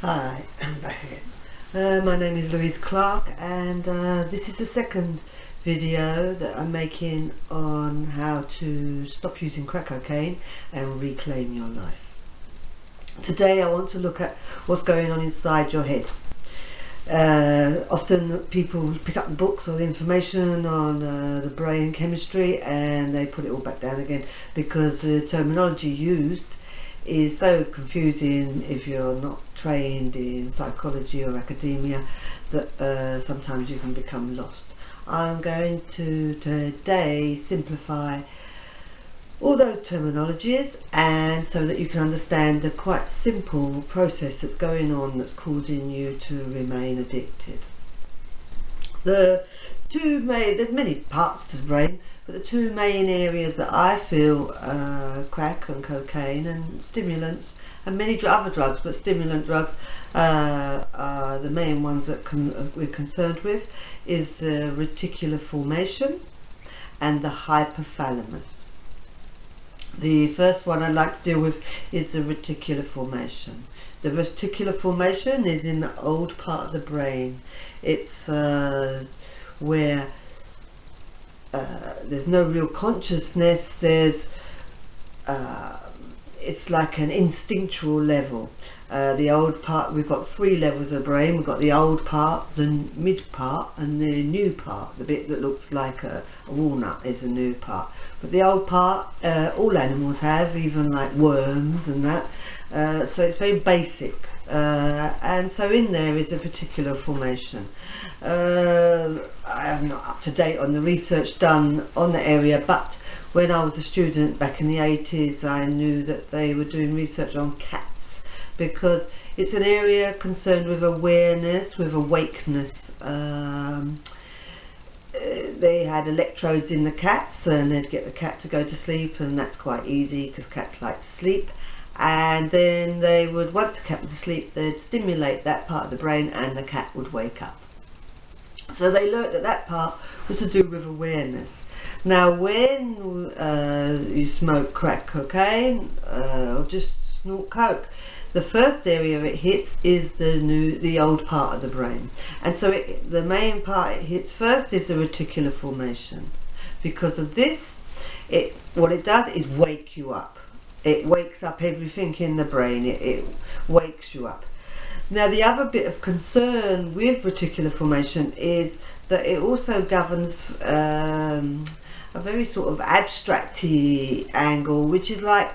Hi, I'm back again. My name is Louise Clarke, and this is the second video that I'm making on how to stop using crack cocaine and reclaim your life. Today I want to look at what's going on inside your head. Often people pick up books or the information on the brain chemistry and they put it all back down again because the terminology used is so confusing if you're not trained in psychology or academia that sometimes you can become lost. I'm going to today simplify all those terminologies, and so that you can understand the quite simple process that's going on that's causing you to remain addicted. There's many parts to the brain, but the two main areas that I feel crack and cocaine and stimulants and many other drugs, but stimulant drugs are the main ones that we're concerned with, is the reticular formation and the hypothalamus. The first one I'd like to deal with is the reticular formation. The reticular formation is in the old part of the brain. It's where there's no real consciousness. It's like an instinctual level. The old part, we've got three levels of the brain. We've got the old part, the mid part, and the new part. The bit that looks like a walnut is the new part. But the old part, all animals have, even like worms and that. So it's very basic. And so in there is a particular formation. I am not up to date on the research done on the area, but when I was a student back in the 80s, I knew that they were doing research on cats, because it's an area concerned with awareness, with awakeness. They had electrodes in the cats and they'd get the cat to go to sleep, and that's quite easy because cats like to sleep. And then they would, once the cat was asleep, they'd stimulate that part of the brain and the cat would wake up. So they learnt that that part was to do with awareness. Now when you smoke crack cocaine or just snort coke, the first area it hits is the old part of the brain, and so the main part it hits first is the reticular formation. Because of this, what it does is wake you up. It wakes up everything in the brain. It wakes you up. Now the other bit of concern with reticular formation is that it also governs a very sort of abstract-y angle, which is like,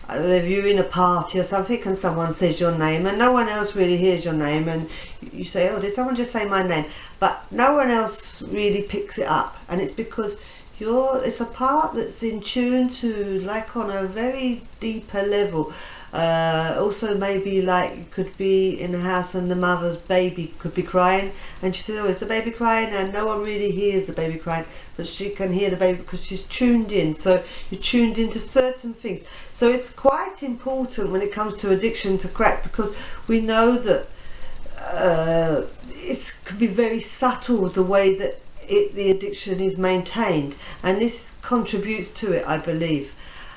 I don't know, if you're in a party or something and someone says your name and no one else really hears your name, and you say, oh, did someone just say my name? But no one else really picks it up, and it's because it's a part that's in tune to, like, on a very deeper level. Also maybe like you could be in the house and the mother's baby could be crying and she says, oh, it's the baby crying, and no one really hears the baby crying, but she can hear the baby because she's tuned in. So you're tuned into certain things. So it's quite important when it comes to addiction to crack, because we know that it can be very subtle the way that the addiction is maintained, and this contributes to it, I believe.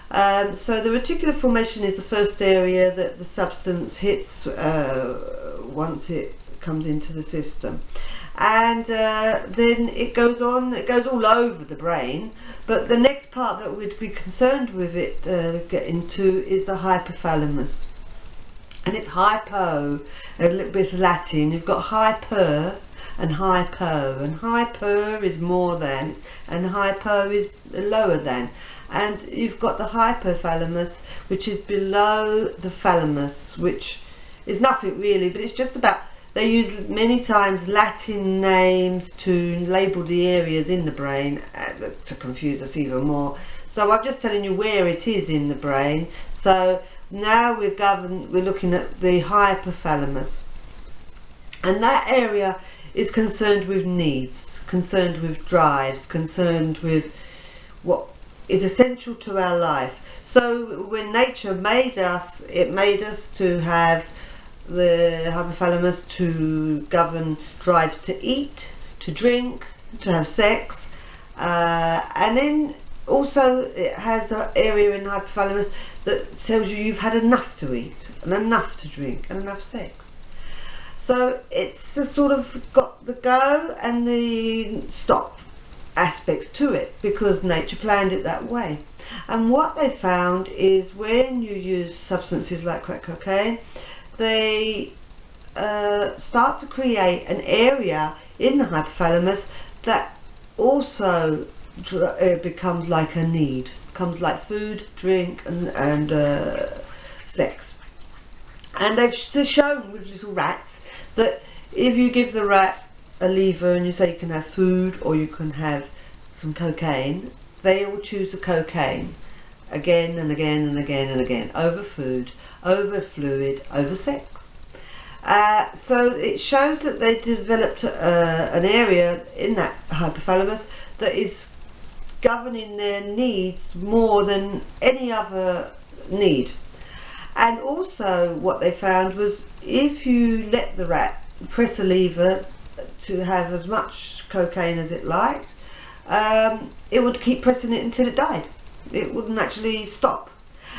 So the reticular formation is the first area that the substance hits once it comes into the system, and then it goes all over the brain. But the next part that we'd be concerned with it getting to is the hypothalamus, and it's hypo, a little bit of Latin. You've got hyper and hypo, and hyper is more than and hypo is lower than. And you've got the hypothalamus, which is below the thalamus, which is nothing really, but it's just about, they use many times Latin names to label the areas in the brain to confuse us even more. So I'm just telling you where it is in the brain. So now we're looking at the hypothalamus, and that area is concerned with needs, concerned with drives, concerned with what is essential to our life. So when nature made us, it made us to have the hypothalamus to govern drives to eat, to drink, to have sex, and then also it has an area in the hypothalamus that tells you you've had enough to eat and enough to drink and enough sex. So it's a sort of got the go and the stop aspects to it, because nature planned it that way. And what they found is when you use substances like crack cocaine, they start to create an area in the hypothalamus that also becomes like a need, becomes like food, drink and sex. And they've shown with little rats that if you give the rat a lever and you say you can have food or you can have some cocaine, they all choose the cocaine again and again and again and again, over food, over fluid, over sex. So it shows that they developed an area in that hypothalamus that is governing their needs more than any other need. And also what they found was if you let the rat press a lever to have as much cocaine as it liked, it would keep pressing it until it died. It wouldn't actually stop,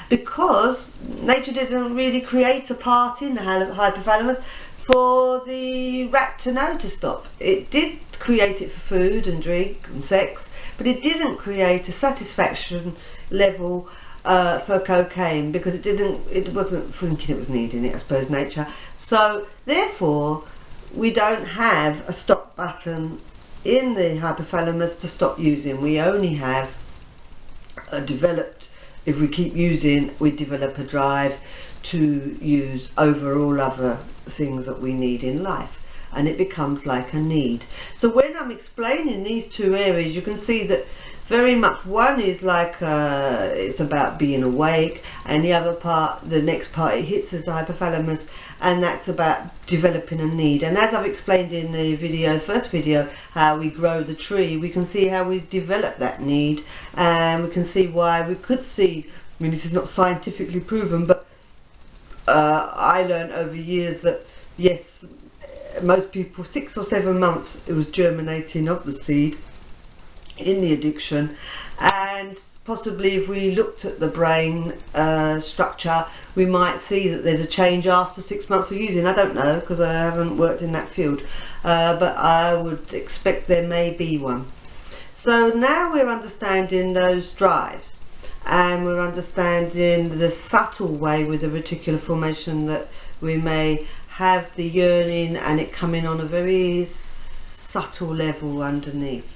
because nature didn't really create a part in the hypothalamus for the rat to know to stop. It did create it for food and drink and sex, but it didn't create a satisfaction level for cocaine, because it wasn't thinking it was needing it, I suppose, nature. So therefore we don't have a stop button in the hypothalamus to stop using. We only have developed, if we keep using, we develop a drive to use over all other things that we need in life, and it becomes like a need. So when I'm explaining these two areas, you can see that very much one is like it's about being awake, and the other part, the next part, it hits the hypothalamus, and that's about developing a need. And as I've explained in the video, first video, how we grow the tree, we can see how we develop that need, and we can see why we could see, I mean, this is not scientifically proven, but I learned over years that yes, most people, 6 or 7 months it was germinating of the seed in the addiction. And possibly if we looked at the brain structure, we might see that there's a change after 6 months of using. I don't know, because I haven't worked in that field, but I would expect there may be one. So now we're understanding those drives, and we're understanding the subtle way with the reticular formation that we may have the yearning and it coming on a very subtle level underneath.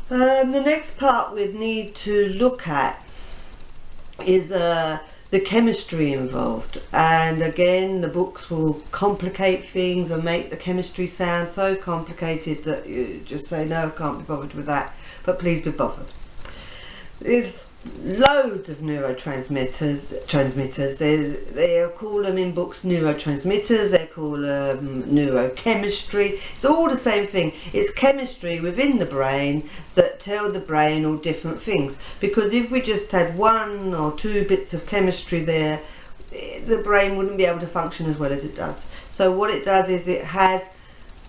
The next part we'd need to look at is the chemistry involved, and again the books will complicate things and make the chemistry sound so complicated that you just say no, I can't be bothered with that, but please be bothered. There's loads of neurotransmitters. They call them in books neurotransmitters, they call them neurochemistry. It's all the same thing. It's chemistry within the brain that tell the brain all different things, because if we just had 1 or 2 bits of chemistry there, the brain wouldn't be able to function as well as it does. So what it does is it has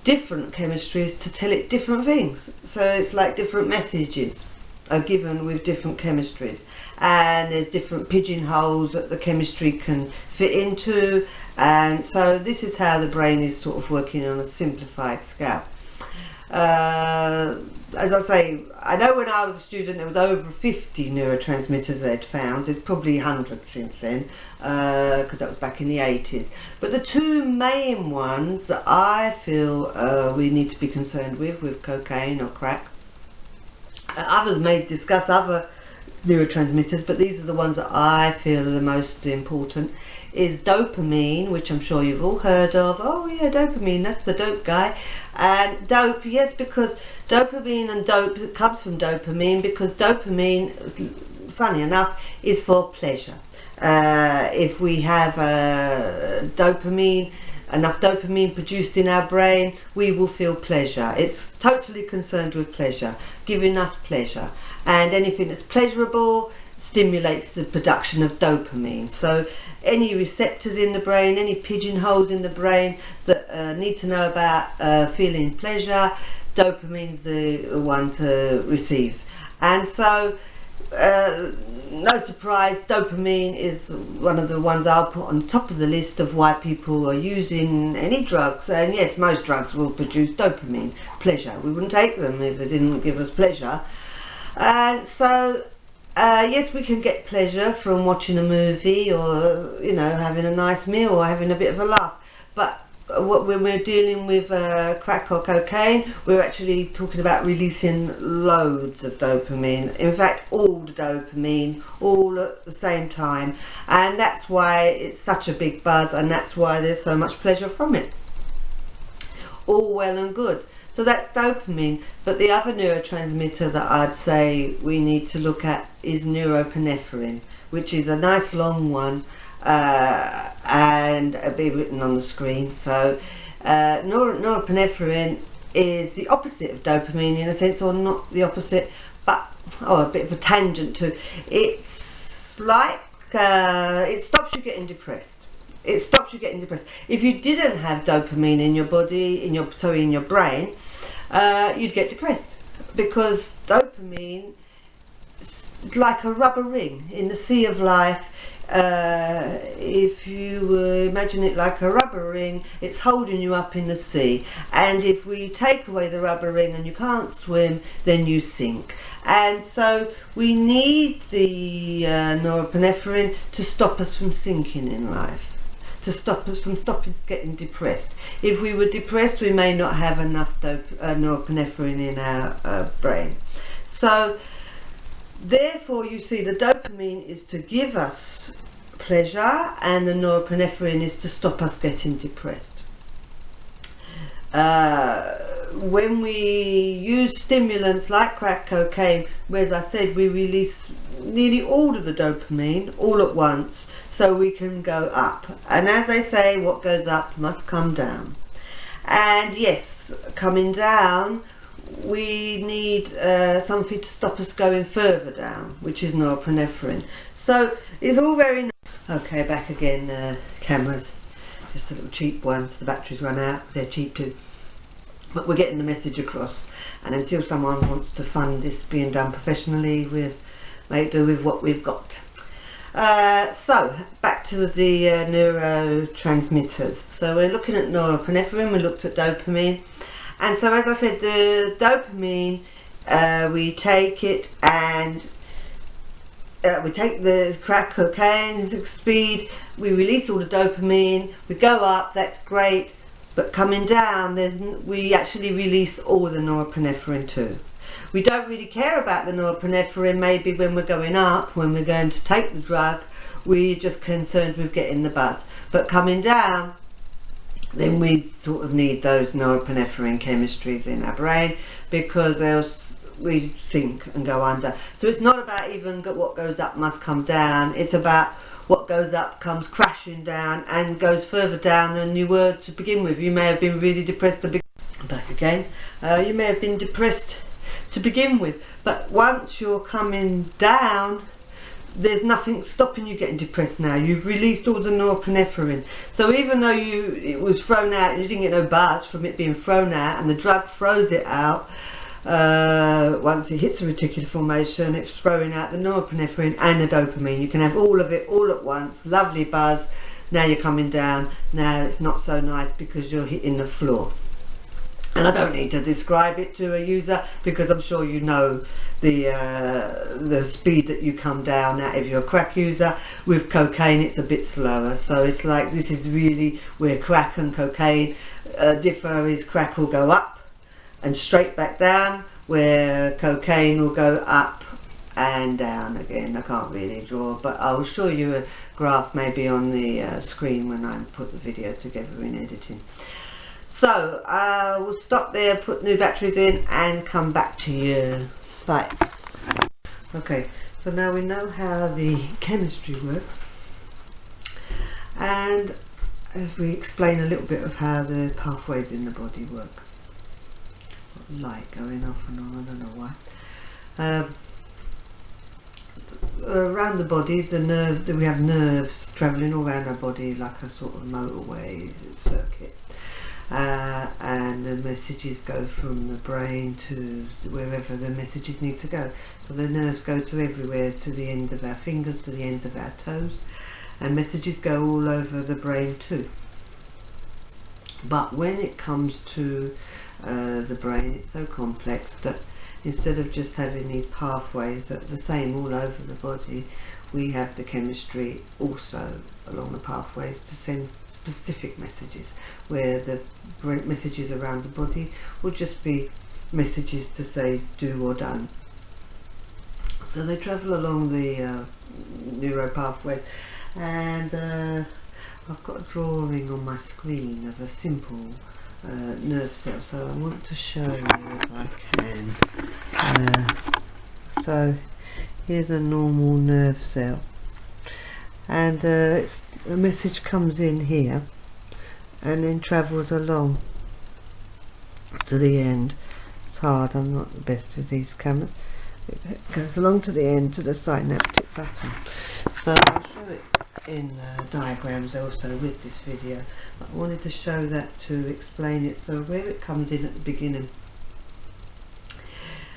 different chemistries to tell it different things. So it's like different messages are given with different chemistries, and there's different pigeonholes that the chemistry can fit into, and so this is how the brain is sort of working on a simplified scale. As I say, I know when I was a student there was over 50 neurotransmitters they'd found. There's probably hundreds since then, because that was back in the 80s. But the 2 main ones that I feel we need to be concerned with cocaine or crack, others may discuss other neurotransmitters, but these are the ones that I feel are the most important, is dopamine, which I'm sure you've all heard of. Oh yeah, dopamine, that's the dope guy. And dope, yes, because dopamine and dope comes from dopamine, because dopamine, funny enough, is for pleasure. If we have enough dopamine produced in our brain, we will feel pleasure. It's totally concerned with pleasure, giving us pleasure, and anything that's pleasurable stimulates the production of dopamine. So any receptors in the brain, any pigeonholes in the brain that need to know about feeling pleasure, dopamine's the one to receive. And so no surprise, dopamine is one of the ones I'll put on top of the list of why people are using any drugs. And yes, most drugs will produce dopamine, pleasure. We wouldn't take them if they didn't give us pleasure. And so yes, we can get pleasure from watching a movie, or you know, having a nice meal, or having a bit of a laugh. But when we're dealing with crack or cocaine, we're actually talking about releasing loads of dopamine. In fact, all the dopamine, all at the same time. And that's why it's such a big buzz, and that's why there's so much pleasure from it. All well and good. So that's dopamine. But the other neurotransmitter that I'd say we need to look at is norepinephrine, which is a nice long one. And it'll be written on the screen. So norepinephrine is the opposite of dopamine in a sense, or not the opposite, but a bit of a tangent to. It's like it stops you getting depressed. It stops you getting depressed. If you didn't have dopamine in your body, in your brain, you'd get depressed, because dopamine is like a rubber ring in the sea of life. If you imagine it like a rubber ring, it's holding you up in the sea, and if we take away the rubber ring and you can't swim, then you sink. And so we need the norepinephrine to stop us from sinking in life, to stop us from getting depressed. If we were depressed, we may not have enough norepinephrine in our brain. So therefore, you see, the dopamine is to give us pleasure, and the norepinephrine is to stop us getting depressed. When we use stimulants like crack cocaine, where, as I said, we release nearly all of the dopamine all at once, so we can go up. And as they say, what goes up must come down. And yes, coming down, we need something to stop us going further down, which is norepinephrine. So it's all very nice. Okay, back again, cameras, just a little cheap ones. The batteries run out, they're cheap too, but we're getting the message across. And until someone wants to fund this being done professionally, we'll make do with what we've got. So back to the neurotransmitters. So we're looking at norepinephrine, we looked at dopamine. And so, as I said, the dopamine, we take it, and we take the crack cocaine speed, we release all the dopamine, we go up, that's great, but coming down, then we actually release all the norepinephrine too. We don't really care about the norepinephrine maybe when we're going up, when we're going to take the drug, we're just concerned with getting the buzz. But coming down, then we sort of need those norepinephrine chemistries in our brain, because else we sink and go under. So it's not about even what goes up must come down, it's about what goes up comes crashing down and goes further down than you were to begin with. You may have been really depressed to begin back again. You may have been depressed to begin with, but once you're coming down, there's nothing stopping you getting depressed now. You've released all the norepinephrine. So even though it was thrown out and you didn't get no buzz from it being thrown out, and the drug throws it out, once it hits the reticular formation, it's throwing out the norepinephrine and the dopamine. You can have all of it all at once, lovely buzz. Now you're coming down, now it's not so nice because you're hitting the floor. And I don't need to describe it to a user, because I'm sure you know the speed that you come down at if you're a crack user. With cocaine it's a bit slower, so it's like, this is really where crack and cocaine differ, is crack will go up and straight back down, where cocaine will go up and down again. I can't really draw, but I'll show you a graph maybe on the screen when I put the video together in editing. So we'll stop there, put new batteries in and come back to you. Right. Okay, so now we know how the chemistry works, and if we explain a little bit of how the pathways in the body work. Light going off and on, I don't know why. Around the body, we have nerves travelling all around our body like a sort of motorway circuit. and the messages go from the brain to wherever the messages need to go. So the nerves go to everywhere, to the end of our fingers, to the end of our toes, and messages go all over the brain too. But when it comes to the brain, it's so complex that instead of just having these pathways that are the same all over the body, we have the chemistry also along the pathways to send specific messages, where the messages around the body will just be messages to say do or don't. So they travel along the neuro pathways, and I've got a drawing on my screen of a simple nerve cell, so I want to show you if I can. So here's a normal nerve cell, and a message comes in here and then travels along to the end. It's hard, I'm not the best with these cameras. It goes along to the end, to the synaptic button. So I'll show it in diagrams also with this video, but I wanted to show that to explain it. So where it comes in at the beginning,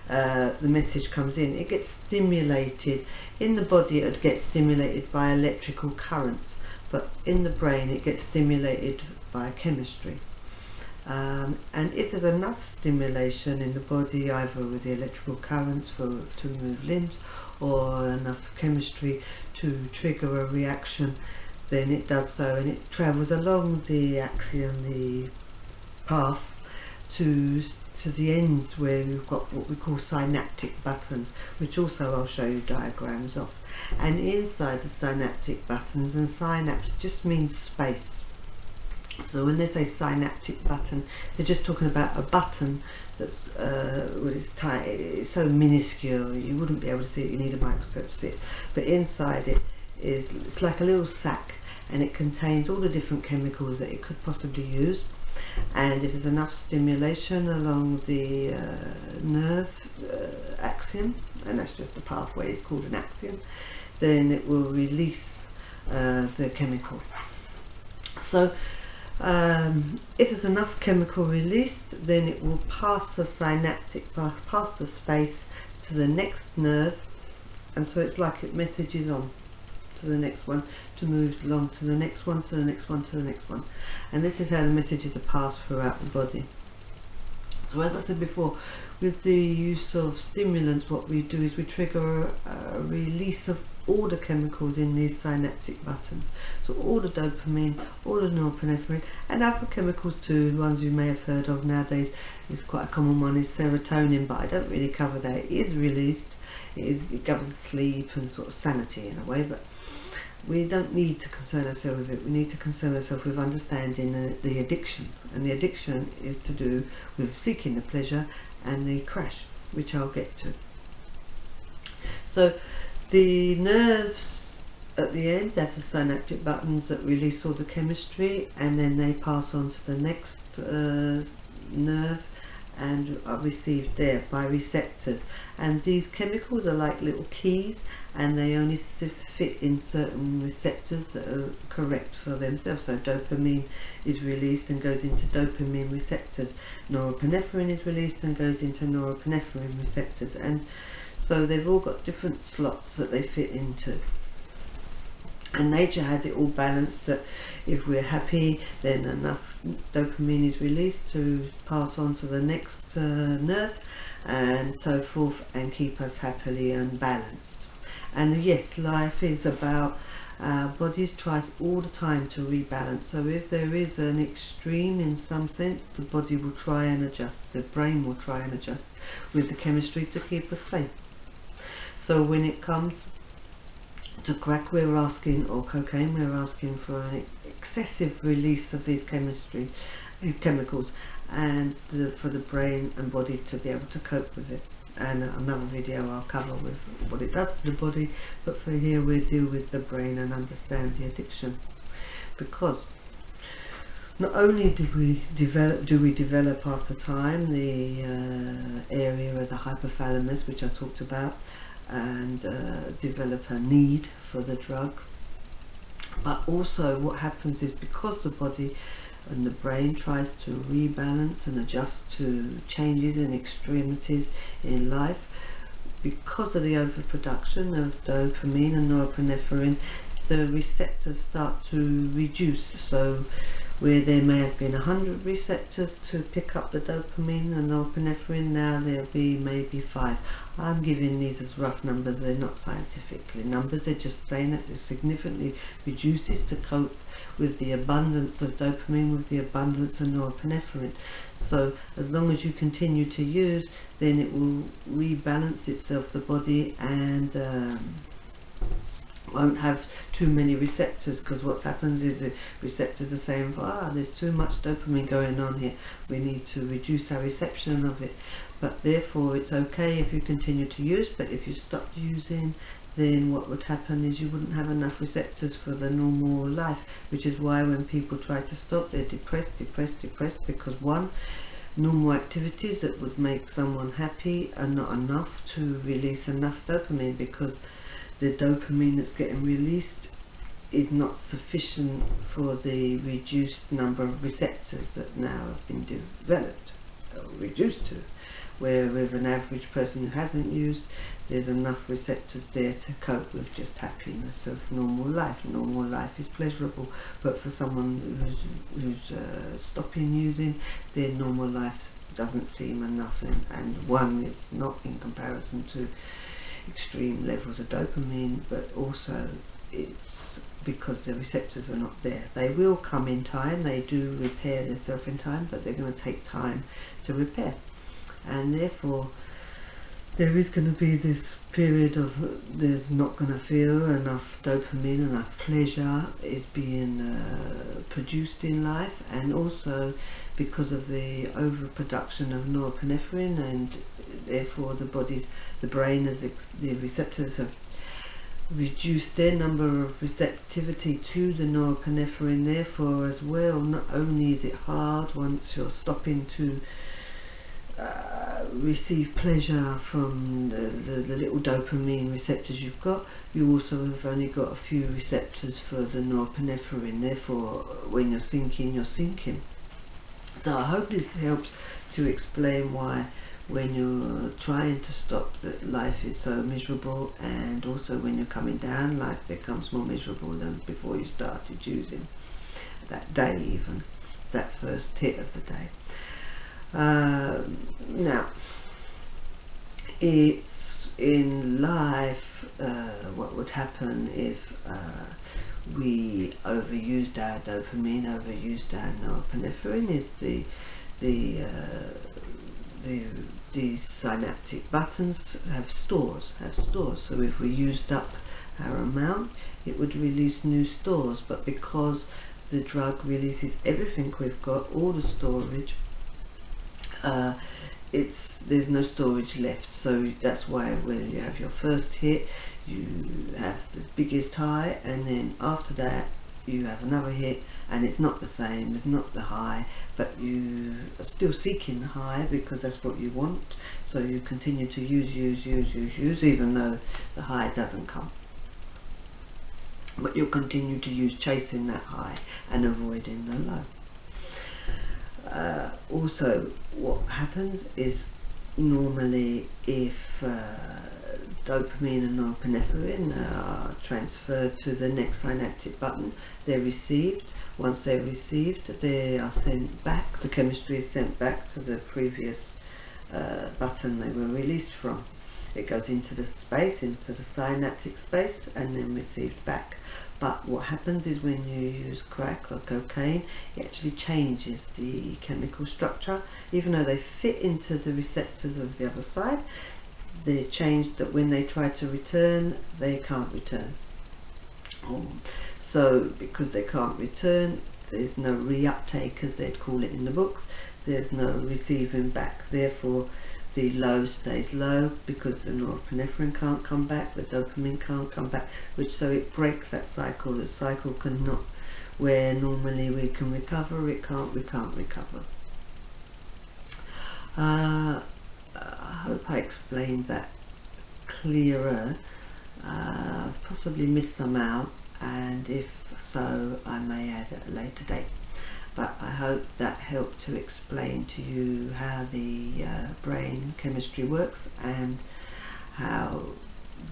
the message comes in, it gets stimulated in the body. It gets stimulated by electrical currents, but in the brain it gets stimulated by chemistry. And if there's enough stimulation in the body, either with the electrical currents to move limbs, or enough chemistry to trigger a reaction, then it does so, and it travels along the axiom, the path, to the ends where we've got what we call synaptic buttons, which also I'll show you diagrams of. And inside the synaptic buttons, and synapse just means space. So when they say synaptic button, they're just talking about a button that's well, it's tight, it's so minuscule you wouldn't be able to see it, you need a microscope to see it. But inside it is, it's like a little sack, and it contains all the different chemicals that it could possibly use. And if there's enough stimulation along the nerve axiom, and that's just a pathway, it's called an axiom, then it will release the chemical. So if there's enough chemical released, then it will pass the synaptic path, pass the space to the next nerve, and so it's like it messages on to the next one, to move along to the next one, to the next one, to the next one. And this is how the messages are passed throughout the body. So as I said before, with the use of stimulants, what we do is we trigger a release of all the chemicals in these synaptic buttons. So all the dopamine, all the norepinephrine, and other chemicals too. The ones you may have heard of nowadays, is quite a common one, is serotonin, but I don't really cover that. It is released, it governs sleep and sort of sanity in a way, but we don't need to concern ourselves with it. We need to concern ourselves with understanding the addiction, and the addiction is to do with seeking the pleasure and the crash, which I'll get to. So the nerves at the end have the synaptic buttons that release all the chemistry, and then they pass on to the next nerve and are received there by receptors. And these chemicals are like little keys, and they only fit in certain receptors that are correct for themselves. So dopamine is released and goes into dopamine receptors, norepinephrine is released and goes into norepinephrine receptors, and so they've all got different slots that they fit into. And nature has it all balanced, that if we're happy, then enough dopamine is released to pass on to the next nerve, and so forth, and keep us happily and balanced. And yes, life is about our bodies try all the time to rebalance. So if there is an extreme in some sense, the body will try and adjust, the brain will try and adjust with the chemistry to keep us safe. So when it comes to crack, we're asking, or cocaine, we're asking for an excessive release of these chemicals, and for the brain and body to be able to cope with it. And another video I'll cover with what it does to the body, but for here we'll deal with the brain and understand the addiction. Because not only do we develop after time the area of the hypothalamus, which I talked about, and develop a need for the drug, but also what happens is, because the body and the brain tries to rebalance and adjust to changes and extremities in life. Because of the overproduction of dopamine and norepinephrine, the receptors start to reduce. So where there may have been 100 receptors to pick up the dopamine and norepinephrine, now there'll be maybe 5. I'm giving these as rough numbers, they're not scientifically numbers, they're just saying that it significantly reduces to cope with the abundance of dopamine, with the abundance of norepinephrine. So as long as you continue to use, then it will rebalance itself, the body, and won't have too many receptors, because what happens is the receptors are saying, there's too much dopamine going on here, we need to reduce our reception of it. But therefore it's okay if you continue to use, but if you stop using, then what would happen is you wouldn't have enough receptors for the normal life, which is why when people try to stop, they're depressed, because one, normal activities that would make someone happy are not enough to release enough dopamine, because the dopamine that's getting released is not sufficient for the reduced number of receptors that now have been developed, or reduced to, where with an average person who hasn't used, there's enough receptors there to cope with just happiness of normal life. Normal life is pleasurable, but for someone who's stopping using, their normal life doesn't seem enough, and one, it's not in comparison to extreme levels of dopamine, but also it's because the receptors are not there. They will come in time, they do repair themselves in time, but they're going to take time to repair, and therefore there is going to be this period of there's not going to feel enough dopamine, enough pleasure is being produced in life, and also because of the overproduction of norepinephrine, and therefore the brain, as the receptors have reduced their number of receptivity to the norepinephrine. Therefore as well, not only is it hard once you're stopping to receive pleasure from the little dopamine receptors you've got, you also have only got a few receptors for the norepinephrine. Therefore when you're sinking. So I hope this helps to explain why when you're trying to stop, that life is so miserable, and also when you're coming down, life becomes more miserable than before you started using, that day even, that first hit of the day. Now, it's in life, what would happen if we overused our dopamine, overused our norepinephrine, is these synaptic buttons have stores. So if we used up our amount, it would release new stores, but because the drug releases everything we've got, all the storage, there's no storage left. So that's why when you have your first hit, you have the biggest high, and then after that you have another hit, and it's not the same, it's not the high, but you are still seeking the high because that's what you want. So you continue to use, even though the high doesn't come, but you'll continue to use, chasing that high and avoiding the low. Also, what happens is, normally if dopamine and norepinephrine are transferred to the next synaptic button, they're received. Once they're received, they are sent back, the chemistry is sent back to the previous button they were released from. It goes into the space, into the synaptic space, and then received back. But what happens is when you use crack or cocaine, it actually changes the chemical structure. Even though they fit into the receptors of the other side, they're changed that when they try to return, they can't return. So because they can't return, there's no reuptake, as they'd call it in the books. There's no receiving back. Therefore the low stays low, because the norepinephrine can't come back, the dopamine can't come back, so it breaks that cycle. The cycle cannot, where normally we can recover, we can't recover. I hope I explained that clearer. I've possibly missed some out, and if so, I may add at a later date. but I hope that helped to explain to you how the brain chemistry works and how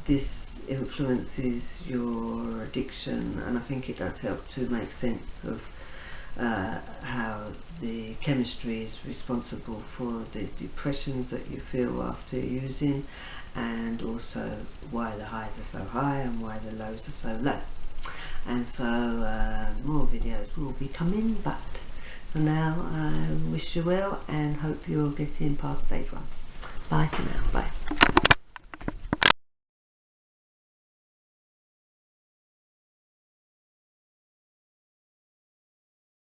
this influences your addiction. And I think it does help to make sense of how the chemistry is responsible for the depressions that you feel after using, and also why the highs are so high and why the lows are so low. And so more videos will be coming, but for now I wish you well and hope you're getting past stage 1. Bye for now. Bye.